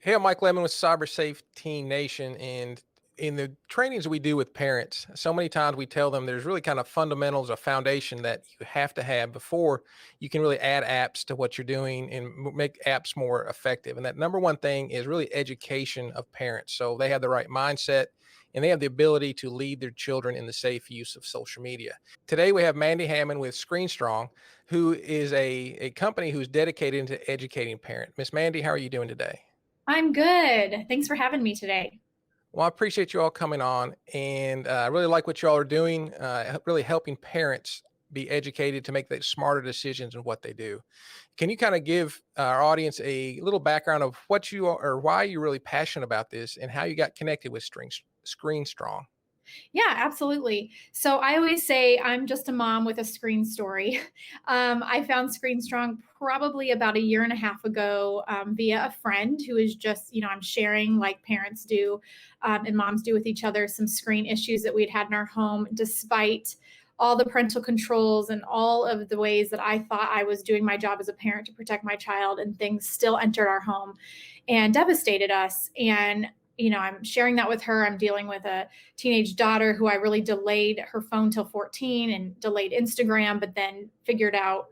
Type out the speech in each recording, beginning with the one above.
Hey, I'm Mike Lemon with Cyber Safe Teen Nation. And in the trainings we do with parents, so many times we tell them there's really kind of fundamentals, a foundation that you have to have before you can really add apps to what you're doing and make apps more effective. And that number one thing is really education of parents. So they have the right mindset and they have the ability to lead their children in the safe use of social media. Today, we have Mandy Hammond with ScreenStrong, who is a company who's dedicated to educating parents. Miss Mandy, how are you doing today? I'm good. Thanks for having me today. Well, I appreciate you all coming on, and I really like what you all are doing, really helping parents be educated to make the smarter decisions in what they do. Can you kind of give our audience a little background of what you are, or why you're really passionate about this, and how you got connected with Screen Strong? Yeah, absolutely. So I always say I'm just a mom with a screen story. I found ScreenStrong probably about a year and a half ago via a friend who is just, I'm sharing like parents do and moms do with each other some screen issues that we'd had in our home, despite all the parental controls and all of the ways that I thought I was doing my job as a parent to protect my child, and things still entered our home and devastated us. And I'm sharing that with her. I'm dealing with a teenage daughter who I really delayed her phone till 14 and delayed Instagram, but then figured out,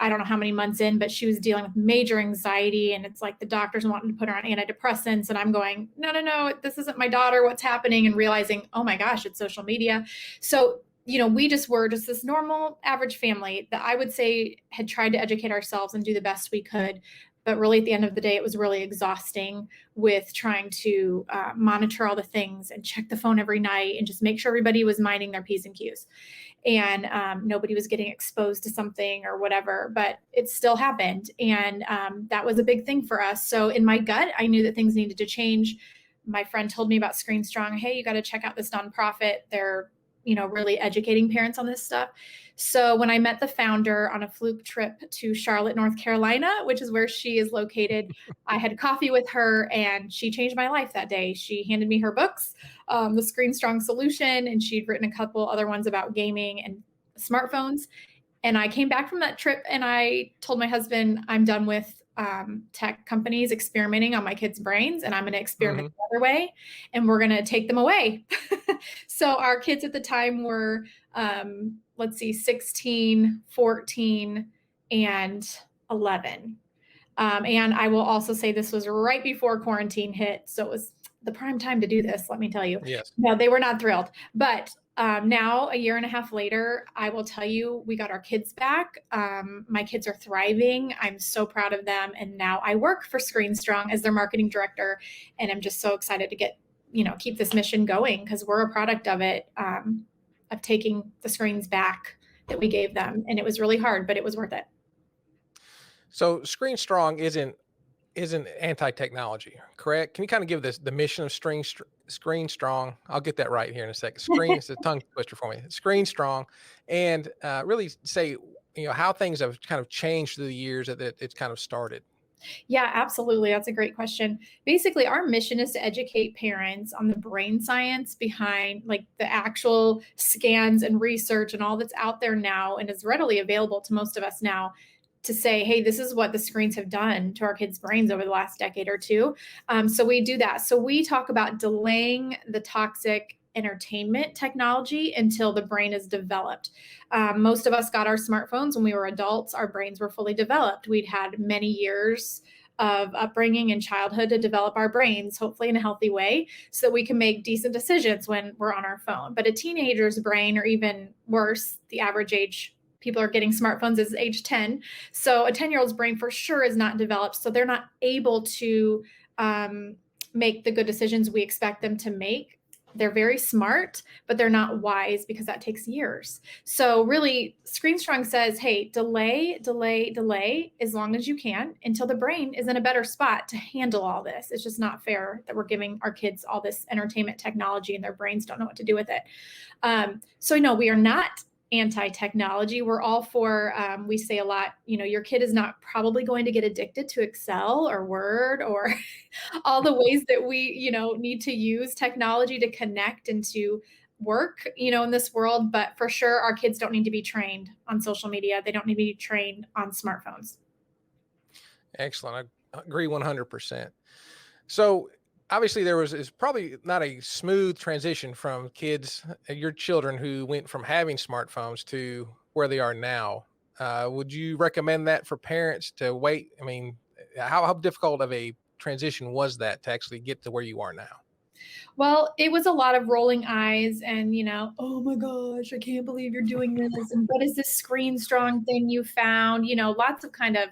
I don't know how many months in, but she was dealing with major anxiety. And it's like the doctors wanting to put her on antidepressants. And I'm going, no, no, no, this isn't my daughter. What's happening? And realizing, oh my gosh, it's social media. So, we just were just this normal average family that I would say had tried to educate ourselves and do the best we could. But really, at the end of the day, it was really exhausting with trying to monitor all the things and check the phone every night and just make sure everybody was minding their P's and Q's, and nobody was getting exposed to something or whatever, but it still happened. And that was a big thing for us. So in my gut, I knew that things needed to change. My friend told me about ScreenStrong. Hey, you got to check out this nonprofit. They're really educating parents on this stuff. So when I met the founder on a fluke trip to Charlotte, North Carolina, which is where she is located, I had coffee with her and she changed my life that day. She handed me her books, the Screen Strong Solution, and she'd written a couple other ones about gaming and smartphones. And I came back from that trip and I told my husband, I'm done with tech companies experimenting on my kids' brains, and I'm going to experiment Hmm. the other way, and we're going to take them away. So our kids at the time were, let's see, 16, 14, and 11. And I will also say this was right before quarantine hit. So it was the prime time to do this, let me tell you. Yes. No, they were not thrilled. But now, a year and a half later, I will tell you, we got our kids back. My kids are thriving. I'm so proud of them. And now I work for ScreenStrong as their marketing director. And I'm just so excited to keep this mission going, because we're a product of it, of taking the screens back that we gave them. And it was really hard, but it was worth it. So Screen Strong isn't anti-technology, correct? Can you kind of give this the mission of Screen Strong? I'll get that right here in a second. Screen is a tongue twister for me. Screen Strong, and really say how things have kind of changed through the years that it's kind of started. Yeah, absolutely. That's a great question. Basically, our mission is to educate parents on the brain science behind like the actual scans and research and all that's out there now and is readily available to most of us now, to say, hey, this is what the screens have done to our kids' brains over the last decade or two. So we do that. So we talk about delaying the toxic entertainment technology until the brain is developed. Most of us got our smartphones when we were adults. Our brains were fully developed. We'd had many years of upbringing and childhood to develop our brains, hopefully in a healthy way, so that we can make decent decisions when we're on our phone. But a teenager's brain, or even worse, the average age people are getting smartphones is age 10. So a 10-year-old's brain for sure is not developed. So they're not able to um, make the good decisions we expect them to make. They're very smart, but they're not wise, because that takes years. So really, ScreenStrong says, hey, delay, delay, delay as long as you can until the brain is in a better spot to handle all this. It's just not fair that we're giving our kids all this entertainment technology and their brains don't know what to do with it. So no, we are not anti-technology. We're all for, we say a lot, your kid is not probably going to get addicted to Excel or Word or all the ways that we, need to use technology to connect and to work, in this world. But for sure, our kids don't need to be trained on social media. They don't need to be trained on smartphones. Excellent. I agree 100%. So obviously there was is probably not a smooth transition from kids, your children who went from having smartphones to where they are now. Would you recommend that for parents to wait? I mean, how difficult of a transition was that to actually get to where you are now? Well, it was a lot of rolling eyes and, "Oh my gosh, I can't believe you're doing this, and what is this ScreenStrong thing you found?" Lots of kind of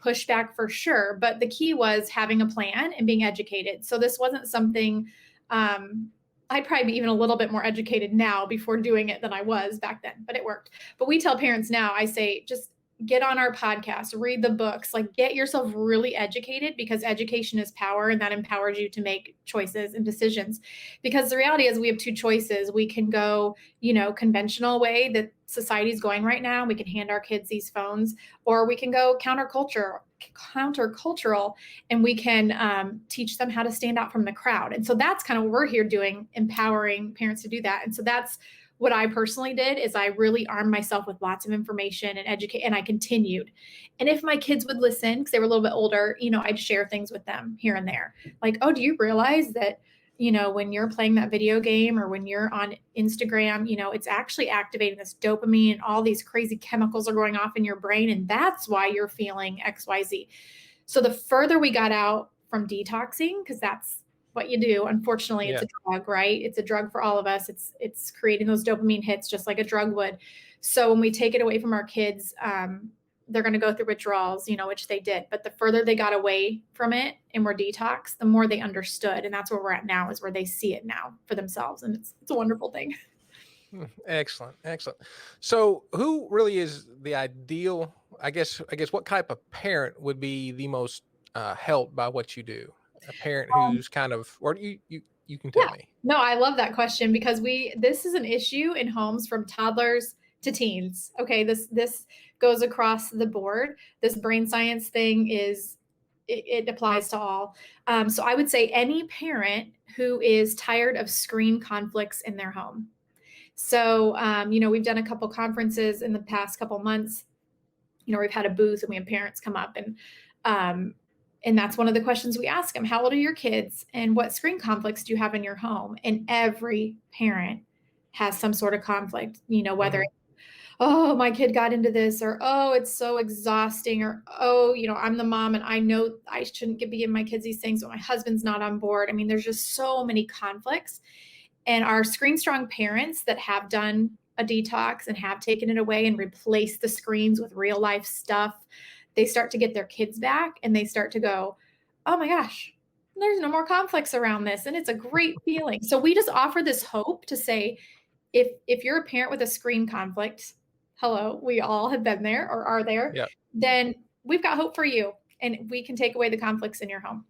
pushback for sure, but the key was having a plan and being educated. So this wasn't something, um I'd probably be even a little bit more educated now before doing it than I was back then, but it worked. But we tell parents now, I say, just get on our podcast, read the books, like get yourself really educated because education is power and that empowers you to make choices and decisions. Because the reality is we have two choices. We can go, conventional way that society's going right now. We can hand our kids these phones, or we can go countercultural, and we can teach them how to stand out from the crowd. And so that's kind of what we're here doing, empowering parents to do that. And so that's what I personally did is I really armed myself with lots of information and educate, and I continued. And if my kids would listen, because they were a little bit older, I'd share things with them here and there. Like, oh, do you realize that, when you're playing that video game or when you're on Instagram, it's actually activating this dopamine and all these crazy chemicals are going off in your brain. And that's why you're feeling XYZ. So the further we got out from detoxing, because that's what you do. Unfortunately, it's Yeah. a drug, right? It's a drug for all of us. It's creating those dopamine hits just like a drug would. So when we take it away from our kids, they're going to go through withdrawals, which they did. But the further they got away from it and were detoxed, the more they understood. And that's where we're at now, is where they see it now for themselves. And it's a wonderful thing. Excellent, excellent. So, who really is the ideal? I guess what type of parent would be the most helped by what you do? A parent who's kind of, or you can Yeah. tell me. No, I love that question because this is an issue in homes from toddlers to teens. Okay, this goes across the board. This brain science thing it applies to all. So I would say any parent who is tired of screen conflicts in their home. So we've done a couple conferences in the past couple months. We've had a booth and we have parents come up um, and that's one of the questions we ask them. How old are your kids and what screen conflicts do you have in your home? And every parent has some sort of conflict, whether Hmm. it's, oh, my kid got into this, or, oh, it's so exhausting, or, oh, I'm the mom and I know I shouldn't be giving my kids these things, but my husband's not on board. I mean, there's just so many conflicts. And our Screen Strong parents that have done a detox and have taken it away and replaced the screens with real life stuff, they start to get their kids back and they start to go, oh my gosh, there's no more conflicts around this. And it's a great feeling. So we just offer this hope to say, if you're a parent with a screen conflict, hello, we all have been there or are there, Yeah. then we've got hope for you and we can take away the conflicts in your home.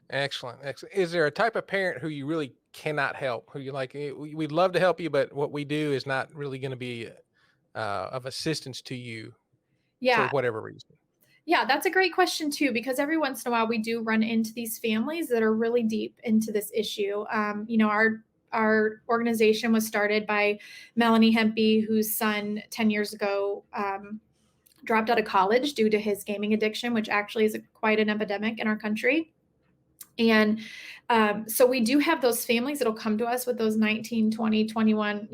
Excellent, excellent. Is there a type of parent who you really cannot help? Who you like? We'd love to help you, but what we do is not really going to be of assistance to you for Yeah. whatever reason. Yeah, that's a great question too, because every once in a while we do run into these families that are really deep into this issue. Our organization was started by Melanie Hempy, whose son 10 years ago dropped out of college due to his gaming addiction, which actually is quite an epidemic in our country. And so we do have those families that'll come to us with those 19, 20, 21,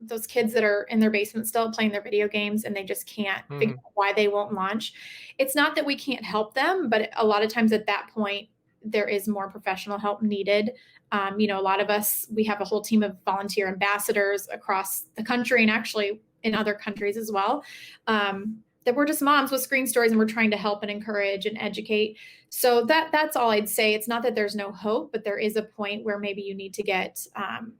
those kids that are in their basement still playing their video games and they just can't figure Hmm. out why they won't launch. It's not that we can't help them, but a lot of times at that point, there is more professional help needed. A lot of us, we have a whole team of volunteer ambassadors across the country and actually in other countries as well. That we're just moms with screen stories and we're trying to help and encourage and educate. So that's all I'd say. It's not that there's no hope, but there is a point where maybe you need to get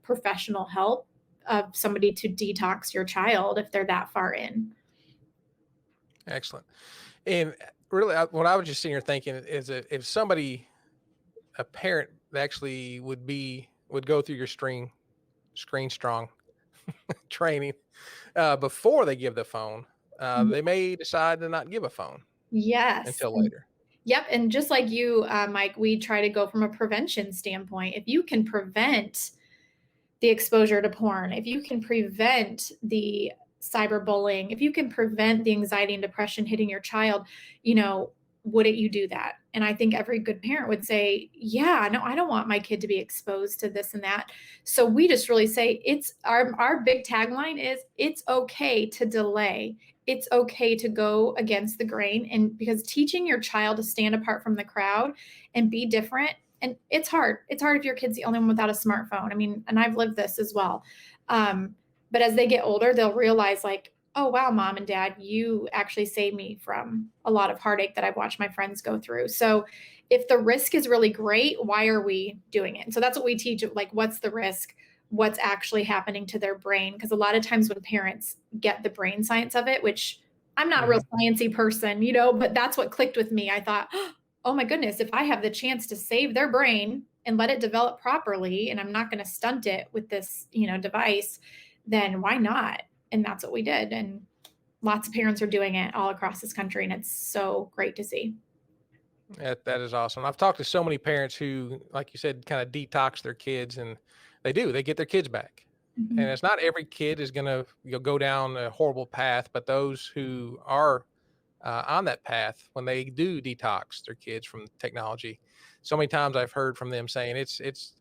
professional help of somebody to detox your child if they're that far in. Excellent. And really, what I was just sitting here thinking is that if somebody, a parent, actually would go through your screen strong training before they give the phone, they may decide to not give a phone Yes. until later. Yep. And just like you, Mike, we try to go from a prevention standpoint. If you can prevent the exposure to porn, if you can prevent the cyberbullying, if you can prevent the anxiety and depression hitting your child, wouldn't you do that? And I think every good parent would say, yeah, no, I don't want my kid to be exposed to this and that. So we just really say it's our big tagline is it's okay to delay. It's okay to go against the grain. And because teaching your child to stand apart from the crowd and be different, and it's hard. It's hard if your kid's the only one without a smartphone. I mean, and I've lived this as well. But as they get older, they'll realize like, oh wow, mom and dad, you actually saved me from a lot of heartache that I've watched my friends go through. So if the risk is really great, why are we doing it? And so that's what we teach, like what's the risk, what's actually happening to their brain. Because a lot of times when parents get the brain science of it, which I'm not a real Mhm. sciencey person, but that's what clicked with me. I thought, oh my goodness, if I have the chance to save their brain and let it develop properly, and I'm not going to stunt it with this, device, then why not? And that's what we did. And lots of parents are doing it all across this country. And it's so great to see. That is awesome. I've talked to so many parents who, like you said, kind of detox their kids, and they get their kids back. And Mhm. it's not every kid is going to go down a horrible path, but those who are on that path, when they do detox their kids from technology, so many times I've heard from them saying it's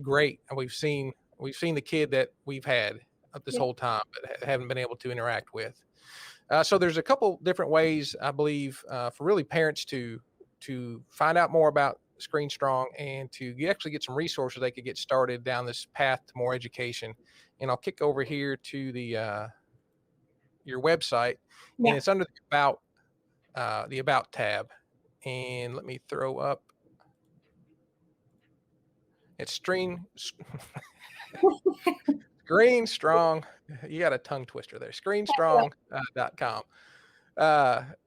great, and we've seen the kid that we've had up this Yeah. whole time, but haven't been able to interact with. So there's a couple different ways I believe for really parents to find out more about ScreenStrong and to actually get some resources they could get started down this path to more education. And I'll kick over here to the your website, and Yeah. it's under the about tab. And let me throw up. It's Screen Strong. You got a tongue twister there. ScreenStrong.com.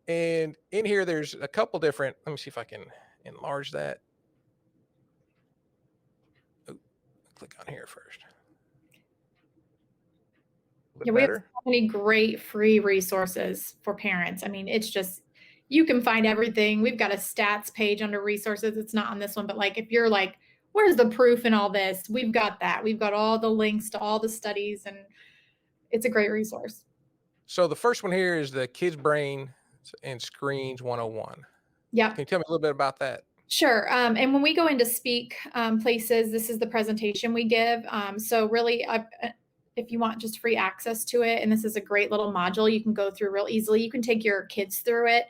And in here, there's a couple different. Let me see if I can enlarge that. Oop, click on here first. A bit Yeah, we have better. so many great free resources for parents. I mean, it's just you can find everything. We've got a stats page under resources. It's not on this one, but like if you're like, where's the proof in all this? We've got that. We've got all the links to all the studies, and it's a great resource. So the first one here is the Kids Brain and Screens 101. Yep. Can you tell me a little bit about that? Sure. And when we go in to speak places, this is the presentation we give. So really, if you want just free access to it, and this is a great little module you can go through real easily. You can take your kids through it.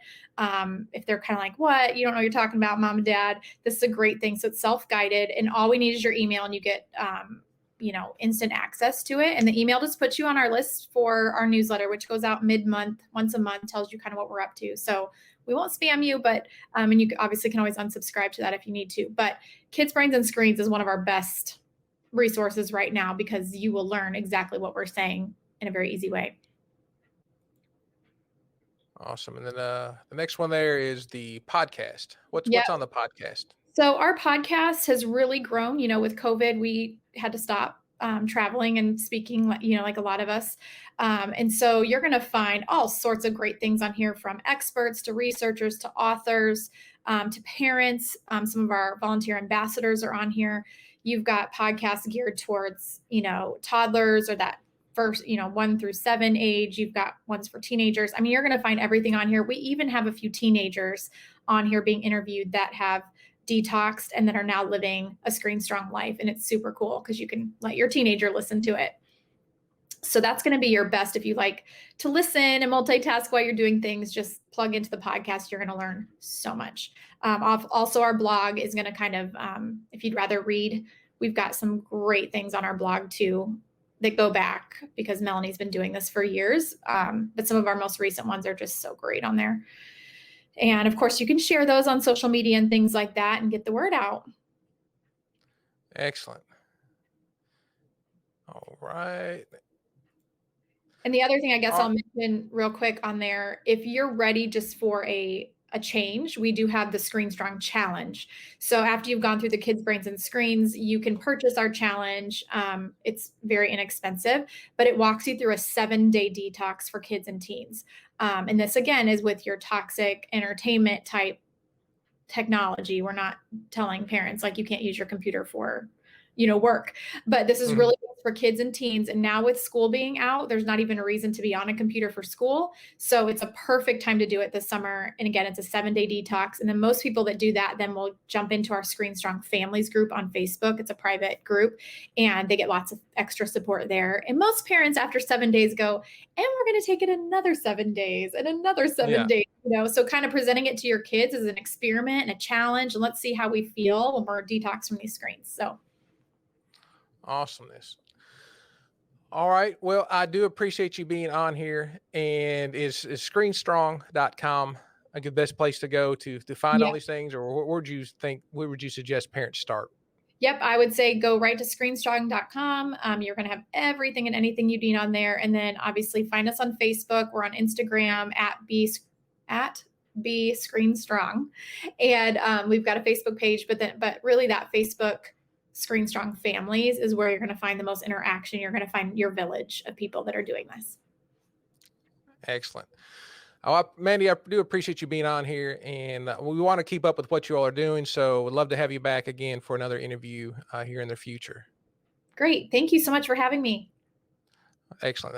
If they're kind of like, what? You don't know what you're talking about, mom and dad. This is a great thing. So it's self-guided, and all we need is your email, and you get instant access to it. And the email just puts you on our list for our newsletter, which goes out mid-month, once a month, tells you kind of what we're up to. So we won't spam you, but and you obviously can always unsubscribe to that if you need to. But Kids Brains and Screens is one of our best resources right now because you will learn exactly what we're saying in a very easy way. Awesome. And then the next one there is the podcast. What's Yeah. what's on the podcast? So our podcast has really grown. With COVID, we had to stop traveling and speaking, like a lot of us. And so you're going to find all sorts of great things on here, from experts to researchers to authors to parents. Some of our volunteer ambassadors are on here. You've got podcasts geared towards, toddlers, or that first, 1 through 7 age. You've got ones for teenagers. I mean, you're going to find everything on here. We even have a few teenagers on here being interviewed that have detoxed and that are now living a screen strong life. And it's super cool because you can let your teenager listen to it. So that's going to be your best if you like to listen and multitask while you're doing things. Just plug into the podcast. You're going to learn so much. Also, our blog is going to kind of, if you'd rather read, we've got some great things on our blog too that go back because Melanie's been doing this for years. But some of our most recent ones are just so great on there. And of course, you can share those on social media and things like that and get the word out. Excellent. All right. And the other thing I guess All I'll mention real quick on there, if you're ready just for a change, we do have the Screen Strong Challenge. So after you've gone through the Kids Brains and Screens, you can purchase our challenge. It's very inexpensive, but it walks you through a 7-day detox for kids and teens. And this again is with your toxic entertainment type technology. We're not telling parents like you can't use your computer for work. But this is Mhm. really good for kids and teens. And now with school being out, there's not even a reason to be on a computer for school. So it's a perfect time to do it this summer. And again, it's a 7-day detox. And then most people that do that then will jump into our Screen Strong Families group on Facebook. It's a private group and they get lots of extra support there. And most parents after 7 days go, and we're going to take it another 7 days and another seven Yeah. days. So kind of presenting it to your kids as an experiment and a challenge, and let's see how we feel when we're detoxed from these screens. So Awesomeness. All right. Well, I do appreciate you being on here. And is screenstrong.com a good best place to go to find all yeah. these things, or where would you think where would you suggest parents start? Yep, I would say go right to screenstrong.com. You're going to have everything and anything you need on there. And then obviously find us on Facebook. We're on Instagram at be screenstrong. And we've got a Facebook page, but really that Facebook ScreenStrong Families is where you're going to find the most interaction. You're going to find your village of people that are doing this. Excellent. Oh, Mandy, I do appreciate you being on here, and we want to keep up with what you all are doing. So, would love to have you back again for another interview here in the future. Great. Thank you so much for having me. Excellent.